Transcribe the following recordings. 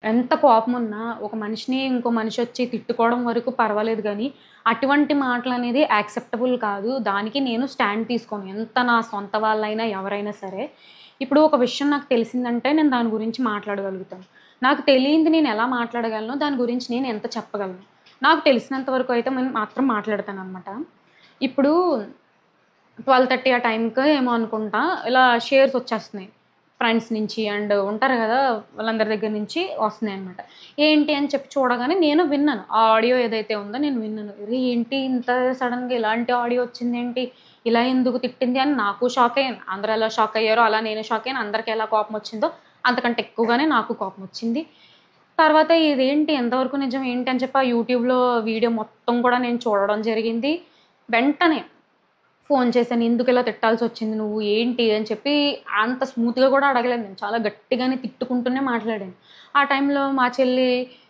ఎంత కోపమున్నా ఒక మనిషిని ఇంకో మనిషొచ్చి తిట్టుకోవడం వరకు పర్వాలేదు గానీ, అటువంటి మాటలనేది యాక్సెప్టబుల్ కాదు. దానికి నేను స్టాండ్ తీసుకోను. ఎంత నా సొంత వాళ్ళైనా, ఎవరైనా సరే. ఇప్పుడు ఒక విషయం నాకు తెలిసిందంటే నేను దాని గురించి మాట్లాడగలుగుతాను. నాకు తెలియంది నేనెలా మాట్లాడగలను, దాని గురించి నేను ఎంత చెప్పగలను. నాకు తెలిసినంత వరకు అయితే నేను మాత్రం మాట్లాడతాననమాట. ఇప్పుడు 12:30 ఆ టైంకో ఏమో అనుకుంటా. ఇలా షేర్స్ వచ్చేస్తున్నాయి. ఫ్రెండ్స్ నుంచి అండ్ ఉంటారు గదా! వాళ్ళందరి దగ్గర నుంచి వస్తున్నాయన్నమాట. ఏంటి అని చెప్పి చూడగానే నేను విన్నాను. ఆ ఆడియో ఏదైతే ఉందో నేను విన్నాను. అరె! ఏంటి ఇంత సడెన్‌గా ఇలాంటి ఆడియో వచ్చిందేంటి? ఇలా ఎందుకు తిట్టింది అని నాకు షాక్ అయ్యాను. అందరూ ఎలా షాక్ అయ్యారో అలా నేను షాక్ అయ్యాను. అందరికి ఎలా కోపం వచ్చిందో అంతకంటే ఎక్కువగానే నాకు కోపం వచ్చింది. తర్వాత ఇదేంటి ఎంతవరకు నిజం ఏంటి అని చెప్పి ఆ యూట్యూబ్‌లో వీడియో మొత్తం కూడా నేను చూడడం జరిగింది. వెంటనే ఫోను చేశాను. ఎందుకిలా తిట్టాల్సొచ్చింది నువ్వు? ఏంటి? అని చెప్పి అంత స్మూత్‌గా గూడా అడగలేదు నేను. చాలా గట్టిగానే తిట్టుకుంటూనే మాట్లాడాను. ఆ టైంలో మా చెల్లి,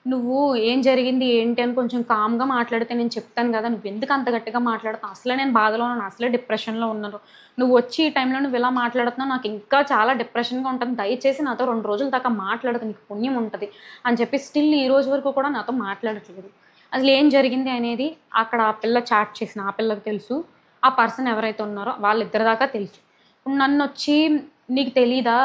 "నువ్వు ఏం జరిగింది? ఏంటి?" అని కొంచెం కామ్‌గా మాట్లాడితే నేను చెప్తాను గదా! నువ్వెందుకు అంత గట్టిగా మాట్లాడుతున్నావు? అసలే నేను బాధలో ఉన్నాను. అసలే డిప్రెషన్‌లో ఉన్నాను. నువ్వొచ్చి ఈ టైంలో నువ్విలా మాట్లాడుతున్నావు. నాకింకా చాలా డిప్రెషన్‌గా ఉంటుంది. దయచేసి నాతో 2 రోజుల దాకా మాట్లాడకు. నీకు పుణ్యం ఉంటది. అని చెప్పి స్టిల్ ఈ రోజు వరకు కూడా నాతో మాట్లాడట్లేదు. అసలేం జరిగింది అనేది అక్కడ ఆ పిల్ల చాట్ చేసిన ఆ పిల్లకి తెలుసు. ఆ పర్సన్ ఎవరైతే ఉన్నారో వాళ్ళిద్దరి దాకా తెలుసు. నన్నొచ్చి "నీకు తెలీదా?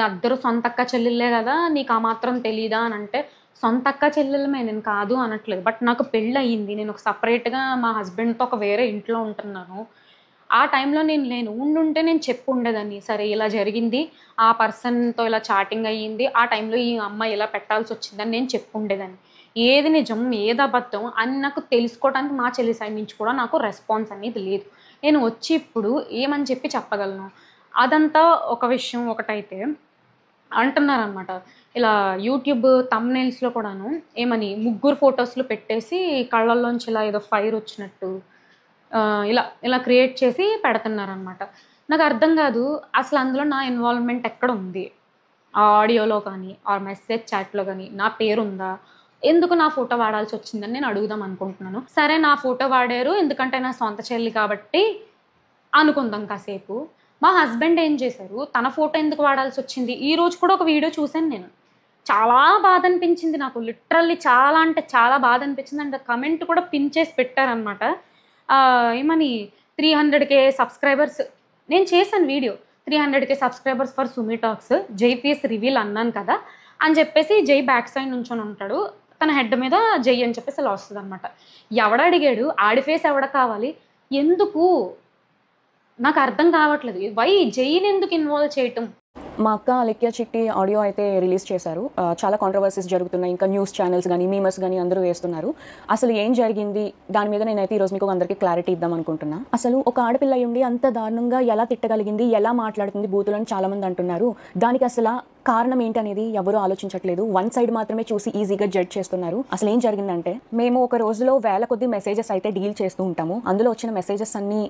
అద్దరు సొంతక్క చెల్లెళ్ళే గదా! నీకు ఆ మాత్రం తెలీదా?" అనంటే, సొంతక్క చెల్లెళ్ళమే నేను కాదు అనట్లేదు. బట్ నాకు పెళ్లయింది. నేనొక సెపరేట్‌గా మా హస్బెండ్‌తో ఒక వేరే ఇంట్లో ఉంటున్నాను. ఆ టైంలో నేను లేను. ఉండుంటే నేను చెప్పుండేదాన్ని. సరే ఇలా జరిగింది. ఆ పర్సన్‌తో ఇలా చాటింగ్ అయ్యింది. ఆ టైంలో ఈ అమ్మాయి ఇలా పెట్టాల్సొచ్చిందని నేను చెప్పుండేదాన్ని. ఏది నిజం, ఏది అబద్ధం అని నాకు తెలుసుకోవడానికి మా చెల్లి సైడ్ నుంచి కూడా నాకు రెస్పాన్స్ అనేది లేదు. నేను వచ్చి ఇప్పుడు ఏమని చెప్పి చెప్పగలను? అదంతా ఒక విషయం ఒకటైతే అంటున్నారనమాట. ఇలా యూట్యూబ్ థంబ్‌నెయిల్స్‌లో కూడాను ఏమని ముగ్గురు ఫోటోస్‌లు పెట్టేసి కళ్ళల్లోంచి ఇలా ఏదో ఫైరొచ్చినట్టు ఇలా ఇలా క్రియేట్ చేసి పెడుతున్నారనమాట. నాకర్థం గాదు. అసలందులో నా ఇన్వాల్వ్‌మెంట్ ఎక్కడుంది? ఆ ఆడియోలో కానీ, ఆర్ మెసేజ్ చాట్‌లో గాని నా పేరుందా? ఎందుకు నా ఫోటో వాడాల్సొచ్చిందని నేను అడుగుదాం అనుకుంటున్నాను. సరే నా ఫోటో వాడారు. ఎందుకంటే నా సొంత చెల్లి కాబట్టి అనుకుందాం కాసేపు. మా హస్బెండ్ ఏం చేశారు, తన ఫోటో ఎందుకు వాడాల్సొచ్చింది? ఈరోజు కూడా ఒక వీడియో చూసాను నేను. చాలా బాధనిపించింది నాకు. లిటరల్లీ చాలా అంటే చాలా బాధనిపించింది. అండ్ కమెంట్ కూడా పిన్ చేసి పెట్టారనమాట. ఏమని 300,000 సబ్‌స్క్రైబర్స్ నేను చేశాను video. 300,000 subscribers for Sumi talks. జై ఫేస్ రివీల్ అన్నాను కదా! అని చెప్పేసి జై బ్యాక్ సైడ్ నుంచొనుంటాడు. తన హెడ్ మీద జై అని చెప్పేసి ఇలా వస్తదనమాట. ఎవడడిగాడు? ఆడి ఫేస్ ఎవడికి కావాలి? ఎందుకు? నాకర్థం కావట్లేదు. వై జైనెందుకు ఇన్వాల్వ్ చేయటం? మా అక్క 'అలెక్య చిట్టి' ఆడియో అయితే రిలీజ్ చేశారు. చాలా కాంట్రోవర్సీస్ జరుగుతున్నాయి. ఇంకా న్యూస్ ఛానెల్స్ గానీ, మీమర్స్ గానీ అందరూ వేస్తున్నారు. అసలు ఏం జరిగింది? దాని మీద నేనైతే ఈరోజు మీకు అందరికీ క్లారిటీ ఇద్దాం అనుకుంటున్నా. అసలు ఒక ఆడపిల్ల అయ్యుండి అంత దారుణంగా ఎలా తిట్టగలిగింది? ఎలా మాట్లాడుతుంది బూతులని చాలామంది అంటున్నారు. దానికి అసల కారణం ఏంటనేది ఎవరు ఆలోచించట్లేదు. వన్ సైడ్ మాత్రమే చూసి ఈజీగా జడ్జ్ చేస్తున్నారు. అసలు ఏం జరిగిందంటే, మేము ఒక రోజులో వేల కొద్ది మెసేజెస్ అయితే డీల్ చేస్తూ ఉంటాము. అందులో వచ్చిన మెసేజెస్ అన్నీ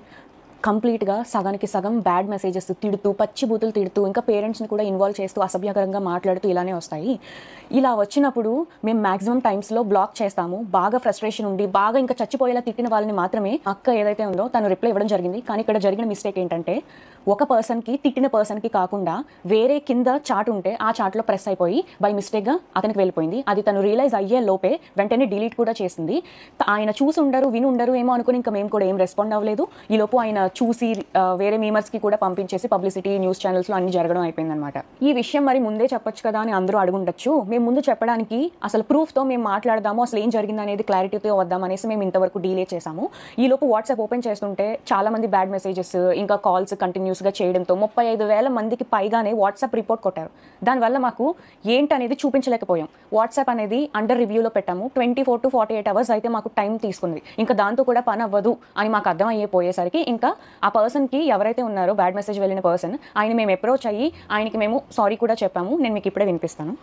కంప్లీట్‌గా సగానికి సగం బ్యాడ్ మెసేజెస్ తిడుతూ, పచ్చి బూతులు తిడుతూ, ఇంకా పేరెంట్స్‌ని కూడా ఇన్వాల్వ్ చేస్తూ, అసభ్యకరంగా మాట్లాడుతూ ఇలానే వస్తాయి. ఇలా వచ్చినప్పుడు మేము మాక్సిమం టైమ్స్‌లో బ్లాక్ చేస్తాము. బాగా ఫ్రస్ట్రేషన్ ఉండి, బాగా ఇంకా చచ్చిపోయేలా తిట్టిన వాళ్ళని మాత్రమే అక్క ఏదైతే ఉందో తను రిప్లై ఇవ్వడం జరిగింది. కానీ ఇక్కడ జరిగిన మిస్టేక్ ఏంటంటే, ఒక పర్సన్‌కి తిట్టిన పర్సన్‌కి కాకుండా వేరే కింద చాట్ ఉంటే ఆ చాట్‌లో ప్రెస్ అయిపోయి బై మిస్టేక్‌గా అతనికి వెళ్ళిపోయింది. అది తను రియలైజ్ అయ్యే లోపే వెంటనే డిలీట్ కూడా చేసింది. ఆయన చూసి ఉండరు, విని ఉండరు ఏమో అనుకుని ఇంకా మేము కూడా ఏం రెస్పాండ్ అవ్వలేదు. ఈలోపు ఆయన చూసి వేరే మీమర్స్‌కి కూడా పంపించేసి పబ్లిసిటీ న్యూస్ ఛానల్స్‌లో అన్ని జరగడం అయిపోయిందనమాట. ఈ విషయం మరి ముందే చెప్పొచ్చు కదా అని అందరూ అడుగుండొచ్చు. మేము ముందు చెప్పడానికి అసలు ప్రూఫ్‌తో మేము మాట్లాడదాము, అసలు ఏం జరిగిందనేది క్లారిటీతో వద్దాం అనేసి మేము ఇంతవరకు డీలే చేశాము. ఈలోపు వాట్సాప్ ఓపెన్ చేస్తుంటే చాలా మంది బ్యాడ్ మెసేజెస్ ఇంకా కాల్స్ కంటిన్యూస్‌గా చేయడంతో 35,000 మందికి పైగానే వాట్సాప్ రిపోర్ట్ కొట్టారు. దానివల్ల మాకు ఏంటనేది చూపించలేకపోయాం. వాట్సాప్ అనేది అండర్ రివ్యూలో పెట్టాము. 24-48 అవర్స్ అయితే మాకు టైం తీసుకుంది. ఇంకా దాంతో కూడా పని అవ్వదు అని మాకు అర్థం అయిపోయేసరికి ఇంకా ఆ పర్సన్‌కి ఎవరైతే ఉన్నారో బ్యాడ్ మెసేజ్ వెళ్ళిన పర్సన్ ఆయన మేము అప్రోచ్ అయ్యి ఆయనకి మేము సారీ కూడా చెప్పాము. నేను మీకు ఇప్పుడే వినిపిస్తాను.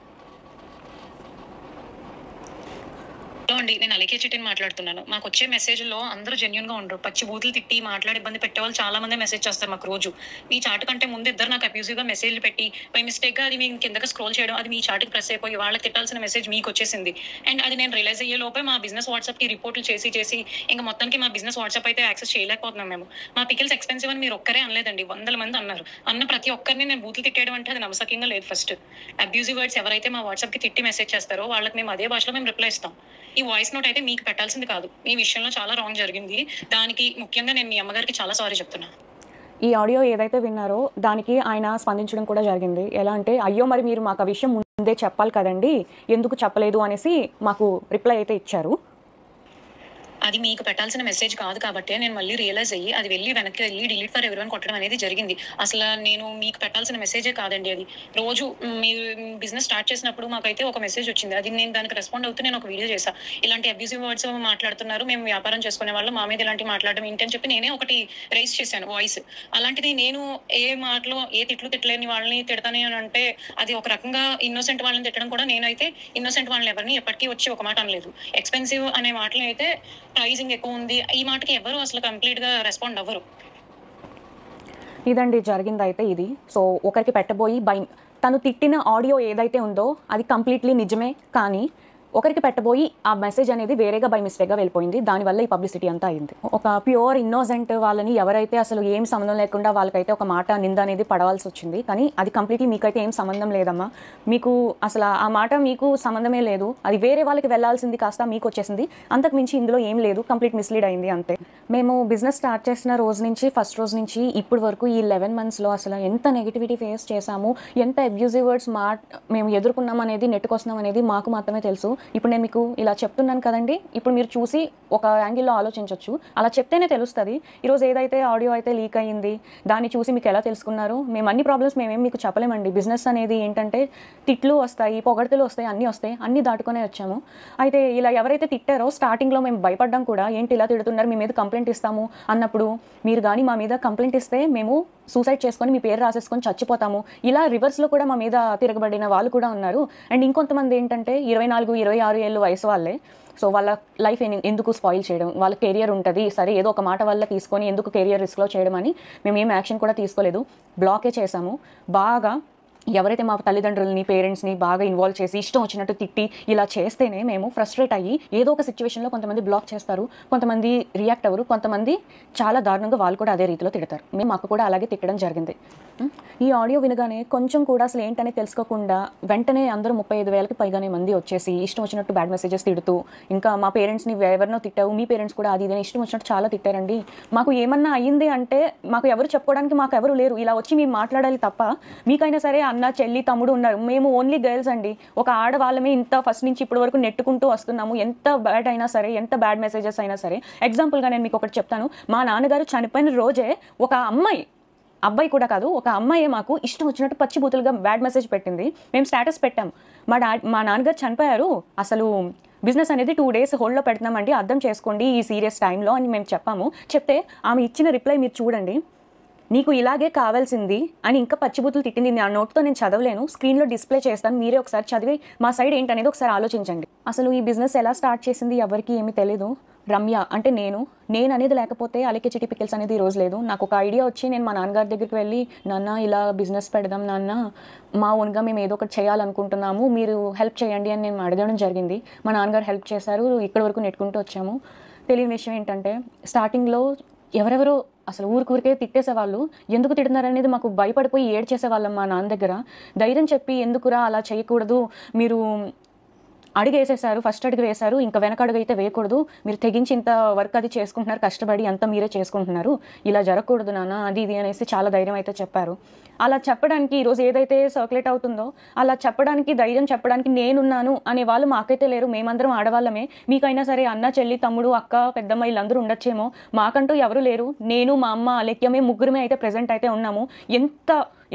అండి, నేను అలికే చిట్టిని మాట్లాడుతున్నాను. మాకు వచ్చే మెసేజ్‌లో అందరూ జెన్యూన్‌గా ఉండరు. పచ్చి బూతులు తిట్టి, మాట్లాడి ఇబ్బంది పెట్టేవాళ్ళు చాలా మందే మెసేజ్ చేస్తారు మాకు రోజు. మీ చాట్ కంటే ముందు ఇద్దరు నాకు అబ్యూసివ్‌గా మెసేజ్‌లు పెట్టి, బై మిస్టేక్‌గా అది మేము కిందకి స్క్రోల్ చేయడం, అది మీ చాట్‌కి ప్రెస్ అయిపోయి వాళ్ళకి తిట్టాల్సిన మెసేజ్ మీకొచ్చేసింది. అండ్ అది నేను రియలైజ్ అయ్యే లోపే మా బిజినెస్ వాట్సాప్‌కి రిపోర్టులు చేసి ఇంక మొత్తానికి మా బిజినెస్ వాట్సాప్ అయితే యాక్సెస్ చేయలేకపోతున్నాం మేము. మా పికిల్స్ ఎక్స్‌పెన్సివ్ అని మీరు ఒక్కరే అనలేదండి. వందల మంది అన్నారు. అన్న ప్రతి ఒక్కరిని నేను బూతులు తిట్టేయడం అంటే అది నమ్మశక్యంగా లేదు ఫస్ట్. అబ్యూసివ్ వర్డ్స్ ఎవరైతే మా వాట్సాప్‌కి తిట్టి మెసేజ్ చేస్తారో వాళ్ళకి మేము అదే భాషలో మేము రిప్లై ఇస్తాం. ఈ వాయిస్ నోట్ అయితే మీకు పెట్టాల్సింది కాదు. మీ విషయంలో చాలా రాంగ్ జరిగింది. దానికి ముఖ్యంగా నేను మీ అమ్మగారికి చాలా సారీ చెప్తున్నా. ఈ ఆడియో ఏదైతే విన్నారో దానికి ఆయన స్పందించడం కూడా జరిగింది. ఎలా అంటే, అయ్యో మరి మీరు మాకు ఆ విషయం ముందే చెప్పాలి కదండి, ఎందుకు చెప్పలేదు అనేసి మాకు రిప్లై అయితే ఇచ్చారు. అది మీకు పెట్టాల్సిన మెసేజ్ కాదు కాబట్టే నేను మళ్ళీ రియలైజ్ అయ్యి అది వెనక్కి వెళ్ళి డిలీట్ ఫర్ ఎవరీవన్ కొట్టడం అనేది జరిగింది. అసలు నేను మీకు పెట్టాల్సిన మెసేజే కాదండి అది. రోజు మీరు బిజినెస్ స్టార్ట్ చేసినప్పుడు మాకైతే ఒక మెసేజ్ వచ్చింది. అది నేను దానికి రెస్పాండ్ అవుతూ నేను ఒక వీడియో చేశా. ఇలాంటి అబ్యూసివ్ వర్డ్స్ మాట్లాడుతున్నారు, మేము వ్యాపారం చేసుకునే వాళ్ళు, మా మీద ఇలాంటి మాట్లాడడం ఏంటి అని చెప్పి నేనే ఒకటి రైజ్ చేశాను వాయిస్. అలాంటిది నేను ఏ మాటలో ఏ తిట్లేని వాళ్ళని తిడతాను అని అంటే అది ఒక రకంగా ఇన్నోసెంట్ వాళ్ళని తిట్టడం కూడా. నేనైతే ఇన్నోసెంట్ వాళ్ళని ఎవరిని ఎప్పటికీ వచ్చి ఒక మాట అనలేదు. ఎక్స్పెన్సివ్ అనే మాటలు అయితే ప్రైజింగ్ ఎక్కువ ఉంది, ఈ మాటకి ఎవరు అసలు కంప్లీట్ గా రెస్పాండ్ అవ్వరు. ఇదండి జరిగిందైతే ఇది. సో ఒకరికి పెట్టబోయి తను తిట్టిన ఆడియో ఏదైతే ఉందో అది కంప్లీట్లీ నిజమే, కానీ ఒకరికి పెట్టబోయి ఆ మెసేజ్ అనేది వేరేగా బై మిస్టేక్గా వెళ్ళిపోయింది. దానివల్ల ఈ పబ్లిసిటీ అంతా అయింది. ఒక ప్యూర్ ఇన్నోసెంట్ వాళ్ళని ఎవరైతే అసలు ఏం సంబంధం లేకుండా వాళ్ళకైతే ఒక మాట నింద అనేది పడవలసి వచ్చింది. కానీ అది కంప్లీట్లీ మీకైతే ఏం సంబంధం లేదమ్మా. మీకు అసలు ఆ మాట మీకు సంబంధమే లేదు. అది వేరే వాళ్ళకి వెళ్ళాల్సింది కాస్త మీకు వచ్చేసింది. అంతకు మించి ఇందులో ఏం లేదు, కంప్లీట్ మిస్లీడ్ అయింది అంతే. మేము బిజినెస్ స్టార్ట్ చేసిన రోజు నుంచి, ఫస్ట్ రోజు నుంచి ఇప్పటి వరకు ఈ 11 monthsలో అసలు ఎంత నెగిటివిటీ ఫేస్ చేసాము, ఎంత అబ్యూజివ్ వర్డ్స్ మేము ఎదుర్కొన్నాం అనేది, నెట్టుకొస్తున్నాం అనేది మాకు మాత్రమే తెలుసు. ఇప్పుడు నేను మీకు ఇలా చెప్తున్నాను కదండి, ఇప్పుడు మీరు చూసి ఒక యాంగిల్లో ఆలోచించవచ్చు. అలా చెప్తేనే తెలుస్తుంది. ఈరోజు ఏదైతే ఆడియో అయితే లీక్ అయ్యింది దాన్ని చూసి మీకు ఎలా తెలుసుకున్నారు? మేము అన్ని ప్రాబ్లమ్స్ మేమేం మీకు చెప్పలేమండి. బిజినెస్ అనేది ఏంటంటే తిట్లు వస్తాయి, పొగడ్తలు వస్తాయి, అన్నీ దాటుకునే వచ్చాము. అయితే ఇలా ఎవరైతే తిట్టారో స్టార్టింగ్లో మేము భయపడ్డాం కూడా, ఏంటి ఇలా తిడుతున్నారు, మీ మీద కంప్లైంట్ ఇస్తాము అన్నప్పుడు, మీరు కానీ మా మీద కంప్లైంట్ ఇస్తే మేము సూసైడ్ చేసుకొని మీ పేరు రాసేసుకొని చచ్చిపోతాము, ఇలా రివర్స్లో కూడా మా మీద తిరగబడిన వాళ్ళు కూడా ఉన్నారు. అండ్ ఇంకొంతమంది ఏంటంటే 24, 26 ఏళ్ళు వయసు వాళ్ళే. సో వాళ్ళ లైఫ్ ఎందుకు స్పాయిల్ చేయడం, వాళ్ళ కెరియర్ ఉంటుంది సరే, ఏదో ఒక మాట వల్ల తీసుకొని ఎందుకు కెరియర్ రిస్క్లో చేయడం అని మేము ఏం యాక్షన్ కూడా తీసుకోలేదు, బ్లాకే చేశాము. బాగా ఎవరైతే మా తల్లిదండ్రులని, పేరెంట్స్ని బాగా ఇన్వాల్వ్ చేసి ఇష్టం వచ్చినట్టు తిట్టి ఇలా చేస్తేనే మేము ఫ్రస్ట్రేట్ అయ్యి ఏదో ఒక సిచ్యువేషన్లో కొంతమంది బ్లాక్ చేస్తారు, కొంతమంది రియాక్ట్ అవ్వరు, కొంతమంది చాలా దారుణంగా వాళ్ళు కూడా అదే రీతిలో తిడతారు. మేము మాకు కూడా అలాగే తిట్టడం జరిగింది. ఈ ఆడియో వినగానే కొంచెం కూడా అసలు ఏంటనే తెలుసుకోకుండా వెంటనే అందరూ 35,000కి పైగానే మంది వచ్చేసి ఇష్టం వచ్చినట్టు బ్యాడ్ మెసేజెస్ తిడుతూ, ఇంకా మా పేరెంట్స్ని ఎవరినో తిట్టావు, మీ పేరెంట్స్ కూడా అది ఇష్టం వచ్చినట్టు చాలా తిట్టారండి. మాకు ఏమన్నా అయ్యింది అంటే మాకు ఎవరు చెప్పుకోవడానికి మాకు ఎవరు లేరు. ఇలా వచ్చి మేము మాట్లాడాలి తప్ప, మీకైనా సరే అన్న, చెల్లి, తమ్ముడు ఉన్నారు, మేము ఓన్లీ గర్ల్స్ అండి. ఒక ఆడవాళ్ళమే ఇంత ఫస్ట్ నుంచి ఇప్పటి వరకు నెట్టుకుంటూ వస్తున్నాము. ఎంత బ్యాడ్ అయినా సరే, ఎంత బ్యాడ్ మెసేజెస్ అయినా సరే. ఎగ్జాంపుల్గా నేను మీకు ఒకటి చెప్తాను. మా నాన్నగారు చనిపోయిన రోజే ఒక అబ్బాయి కూడా కాదు, ఒక అమ్మాయి మాకు ఇష్టం వచ్చినట్టు పచ్చి బూతులుగా బ్యాడ్ మెసేజ్ పెట్టింది. మేము స్టేటస్ పెట్టాం, మా నాన్నగారు చనిపోయారు, అసలు బిజినెస్ అనేది 2 days హోల్డ్లో పెడుతున్నామండి, అర్థం చేసుకోండి ఈ సీరియస్ టైంలో అని మేము చెప్పాము. చెప్తే ఆమె ఇచ్చిన రిప్లై మీరు చూడండి. నీకు ఇలాగే కావాల్సింది అని ఇంకా పచ్చిబూతులు తిట్టింది. నా నోట్తో నేను చదవలేను, స్క్రీన్లో డిస్ప్లే చేస్తాను, మీరే ఒకసారి చదివి మా సైడ్ ఏంటనేది ఒకసారి ఆలోచించండి. అసలు ఈ బిజినెస్ ఎలా స్టార్ట్ చేసింది ఎవరికి ఏమీ తెలీదు. రమ్య అంటే నేను అనేది లేకపోతే అలికే చిట్టి పికిల్స్ అనేది ఈరోజు లేదు. నాకు ఒక ఐడియా వచ్చి నేను మా నాన్నగారి దగ్గరికి వెళ్ళి, నాన్న ఇలా బిజినెస్ పెడదాం నాన్న, మా ఓన్గా మేము ఏదో ఒకటి చేయాలనుకుంటున్నాము, మీరు హెల్ప్ చేయండి అని నేను అడగడం జరిగింది. మా నాన్నగారు హెల్ప్ చేశారు, ఇక్కడి వరకు నెట్టుకుంటూ వచ్చాము. తెలియని విషయం ఏంటంటే స్టార్టింగ్లో ఎవరెవరో అసలు ఊరికే తిట్టేసేవాళ్ళు. ఎందుకు తిడుతున్నారనేది మాకు భయపడిపోయి ఏడ్చేసేవాళ్ళం. మా నాన్న దగ్గర ధైర్యం చెప్పి, ఎందుకురా అలా చేయకూడదు, మీరు అడుగు వేసేసారు, ఫస్ట్ అడుగు వేశారు, ఇంకా వెనక అడుగు అయితే వేయకూడదు, మీరు తెగించి ఇంత వర్క్ అది చేసుకుంటున్నారు, కష్టపడి అంతా మీరే చేసుకుంటున్నారు, ఇలా జరగకూడదు నాన్న, అది ఇది అనేసి చాలా ధైర్యం అయితే చెప్పారు. అలా చెప్పడానికి ఈరోజు ఏదైతే సర్క్యులేట్ అవుతుందో అలా చెప్పడానికి, ధైర్యం చెప్పడానికి నేనున్నాను అనే వాళ్ళు మాకైతే లేరు. మేమందరం ఆడవాళ్ళమే. మీకైనా సరే అన్న, చెల్లి, తమ్ముడు, అక్క, పెద్దమ్మ వీళ్ళందరూ ఉండొచ్చేమో, మాకంటూ ఎవరు లేరు. నేను, మా అమ్మ, అలెక్యమే ముగ్గురమే అయితే ప్రెజెంట్ అయితే ఉన్నాము.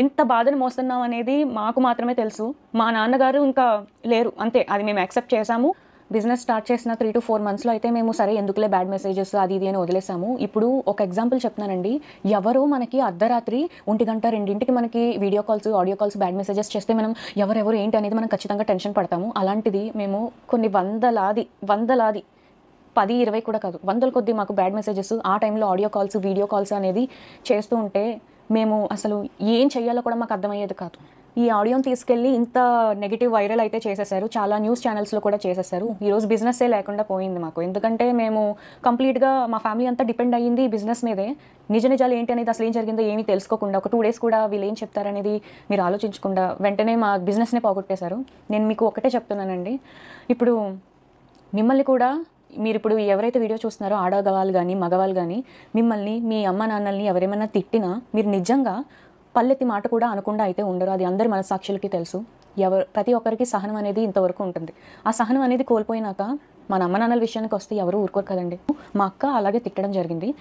ఎంత బాధను మోస్తున్నాం అనేది మాకు మాత్రమే తెలుసు. మా నాన్నగారు ఇంకా లేరు, అంతే. అది మేము యాక్సెప్ట్ చేశాము. బిజినెస్ స్టార్ట్ చేసిన 3 to 4 మంత్స్లో అయితే మేము సరే ఎందుకులే బ్యాడ్ మెసేజెస్ అది ఇది అని వదిలేసాము. ఇప్పుడు ఒక ఎగ్జాంపుల్ చెప్తున్నానండి, ఎవరో మనకి అర్ధరాత్రి 1 గంట 2ంటికి మనకి video calls audio calls bad messages చేస్తే మనం ఎవరెవరు ఏంటి అనేది మనం ఖచ్చితంగా టెన్షన్ పడతాము. అలాంటిది మేము కొన్ని వందలాది 10, 20 కూడా కాదు, వందల కొద్దీ మాకు బ్యాడ్ మెసేజెస్ ఆ టైంలో ఆడియో కాల్స్ వీడియో కాల్స్ అనేది చేస్తూ ఉంటే మేము అసలు ఏం చెయ్యాలో కూడా మాకు అర్థమయ్యేది కాదు. ఈ ఆడియోని తీసుకెళ్ళి ఇంత నెగిటివ్ వైరల్ అయితే చేసేసారు, చాలా న్యూస్ ఛానల్స్లో కూడా చేసేసారు. ఈరోజు బిజినెస్సే లేకుండా పోయింది మాకు. ఎందుకంటే మేము కంప్లీట్గా మా ఫ్యామిలీ అంతా డిపెండ్ అయ్యింది బిజినెస్ మీదే. నిజాలు ఏంటి అనేది అసలు ఏం జరిగిందో ఏమీ తెలుసుకోకుండా ఒక 2 days కూడా వీళ్ళు ఏం చెప్తారనేది మీరు ఆలోచించకుండా వెంటనే మా బిజినెస్నే పోగొట్టేశారు. నేను మీకు ఒకటే చెప్తున్నానండి, ఇప్పుడు మిమ్మల్ని కూడా మీరు ఇప్పుడు ఎవరైతే వీడియో చూస్తున్నారో ఆడవాళ్ళు కానీ మగవాళ్ళు కానీ మిమ్మల్ని మీ అమ్మ నాన్నల్ని ఎవరేమన్నా తిట్టినా మీరు నిజంగా పల్లెత్తి మాట కూడా అనకుండా అయితే ఉండరు. అది అందరి మనసాక్షులకి తెలుసు. ప్రతి ఒక్కరికి సహనం అనేది ఇంతవరకు ఉంటుంది. ఆ సహనం అనేది కోల్పోయినాక మన అమ్మ నాన్నల విషయానికి వస్తే ఎవరు ఊరుకోరు కదండి. మా అక్క అలాగే తిట్టడం జరిగింది.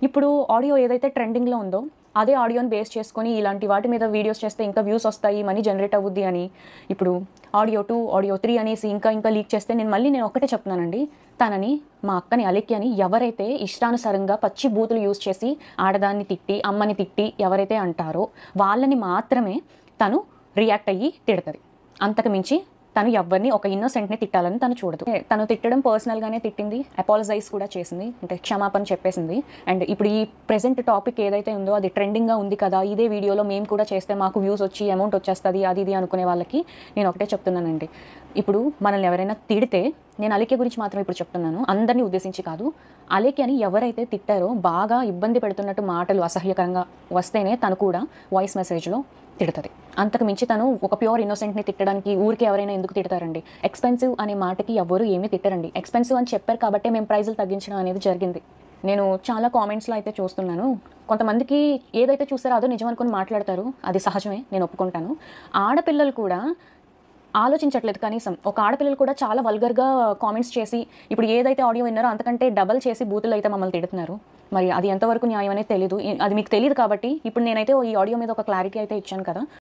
ఇప్పుడు ఆడియో ఏదైతే ట్రెండింగ్లో ఉందో అదే ఆడియోని బేస్ చేసుకొని ఇలాంటి వాటి మీద వీడియోస్ చేస్తే ఇంకా వ్యూస్ వస్తాయి, మనీ జనరేట్ అవుద్ది అని ఇప్పుడు ఆడియో 2 ఆడియో 3 అనేసి ఇంకా లీక్ చేస్తే నేను ఒకటే చెప్తున్నానండి, తనని మా అక్కని అలెక్కి అని ఎవరైతే ఇష్టానుసారంగా పచ్చి బూతులు యూజ్ చేసి ఆడదాన్ని తిట్టి అమ్మని తిట్టి ఎవరైతే అంటారో వాళ్ళని మాత్రమే తను రియాక్ట్ అయ్యి తిడుతుంది. అంతకు మించి తను ఎవరిని ఒక ఇన్నోసెంట్ని తిట్టాలని తను చూడదు. తను తిట్టడం పర్సనల్గానే తిట్టింది, అపాలజైజ్ కూడా చేసింది, అంటే క్షమాపణ చెప్పేసింది. అండ్ ఇప్పుడు ఈ ప్రెజెంట్ టాపిక్ ఏదైతే ఉందో అది ట్రెండింగ్గా ఉంది కదా, ఇదే వీడియోలో మేము కూడా చేస్తే మాకు వ్యూస్ వచ్చి అమౌంట్ వచ్చేస్తుంది అది ఇది అనుకునే వాళ్ళకి నేను ఒకటే చెప్తున్నానండి, ఇప్పుడు మనల్ని ఎవరైనా తిడితే, నేను అలేఖ్య గురించి మాత్రం ఇప్పుడు చెప్తున్నాను, అందరినీ ఉద్దేశించి కాదు, అలేఖ్య అని ఎవరైతే తిట్టారో బాగా ఇబ్బంది పెడుతున్నట్టు మాటలు అసహ్యకరంగా వస్తేనే తను కూడా వాయిస్ మెసేజ్లో తిడుతుంది. అంతకు మించి తను ఒక ప్యూర్ ఇన్నోసెంట్ని తిట్టడానికి ఊరికి ఎవరైనా ఎందుకు తిడతారండి? ఎక్స్పెన్సివ్ అనే మాటకి ఎవరు ఏమీ తిట్టరండి. ఎక్స్పెన్సివ్ అని చెప్పారు కాబట్టి మేము ప్రైజులు తగ్గించడం అనేది జరిగింది. నేను చాలా కామెంట్స్లో అయితే చూస్తున్నాను, కొంతమందికి ఏదైతే చూస్తారో అదో నిజం అనుకుని మాట్లాడతారు, అది సహజమే, నేను ఒప్పుకుంటాను. ఆడపిల్లలు కూడా ఆలోచించట్లేదు. కనీసం ఒక ఆడపిల్లలు కూడా చాలా వల్గర్గా కామెంట్స్ చేసి ఇప్పుడు ఏదైతే ఆడియో విన్నారో అంతకంటే డబల్ చేసి బూతులు అయితే మమ్మల్ని తిడుతున్నారు. మరి అది ఎంతవరకు న్యాయం అనేది తెలీదు. అది మీకు తెలియదు కాబట్టి ఇప్పుడు నేనైతే ఈ ఆడియో మీద ఒక క్లారిటీ అయితే ఇచ్చాను కదా.